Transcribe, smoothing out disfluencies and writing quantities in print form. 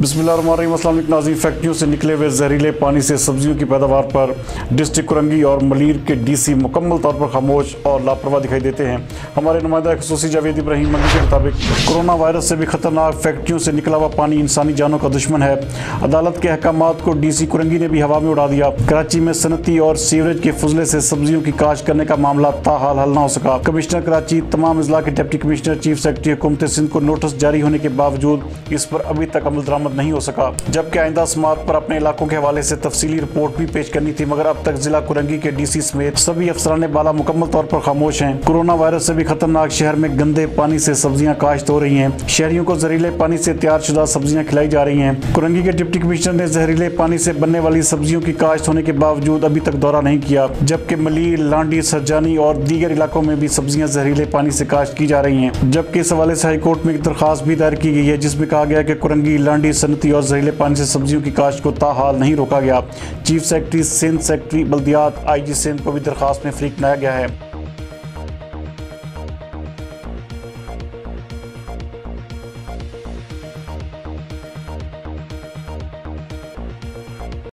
बिस्मिल्लाहिर्रहमानिर्रहीम। अस्सलाम वालेकुम नाज़रीन। फैक्ट्रियों से निकले हुए जहरीले पानी से सब्जियों की पैदावार पर डिस्ट्रिक्ट कुरंगी और मलीर के डीसी मुकम्मल तौर पर खामोश और लापरवाह दिखाई देते हैं। हमारे नुमाइंदा खसूसी जावेद इब्राहिम मंगी के मुताबिक कोरोना वायरस से भी खतरनाक फैक्ट्रियों से निकला हुआ पानी इंसानी जानों का दुश्मन है। अदालत के अहकामात को डीसी कुरंगी ने भी हवा में उड़ा दिया। कराची में सनती और सीवरेज के फजले से सब्जियों की काश्त करने का मामला ताहाल हल न हो सका। कमिश्नर कराची, तमाम अजला के डिप्टी कमिश्नर, चीफ सेक्रेटरी हुकूमत सिंध को नोटिस जारी होने के बावजूद इस पर अभी तक अमल दरामद नहीं हो सका, जबकि आइंदा समात पर अपने इलाकों के हवाले से तफसीली रिपोर्ट भी पेश करनी थी, मगर अब तक जिला कुरंगी के डीसी समेत सभी अफसरान बाला मुकम्मल तौर पर खामोश हैं। कोरोना वायरस से भी खतरनाक शहर में गंदे पानी से सब्जियां काश्त हो रही हैं। शहरियों को जहरीले पानी से तैयार शुदा सब्जियां खिलाई जा रही हैं। कुरंगी के डिप्टी कमिश्नर ने जहरीले पानी से बनने वाली सब्जियों की काश्त होने के बावजूद अभी तक दौरा नहीं किया, जबकि मलीर, लांडी, सरजानी और दीगर इलाकों में भी सब्जियां जहरीले पानी से काश्त की जा रही हैं। जबकि इस हवाले से हाईकोर्ट में एक दरखास्त भी दायर की गई है, जिसमें कहा गया कि कुरंगी, लांडी, सनती और जहरीले पानी से सब्जियों की काश्त को ताहाल नहीं रोका गया। चीफ सेक्रेटरी सिंध, सेक्रेटरी बल्दियात, IG सिंध को भी दरखास्त में फरीक बनाया गया है।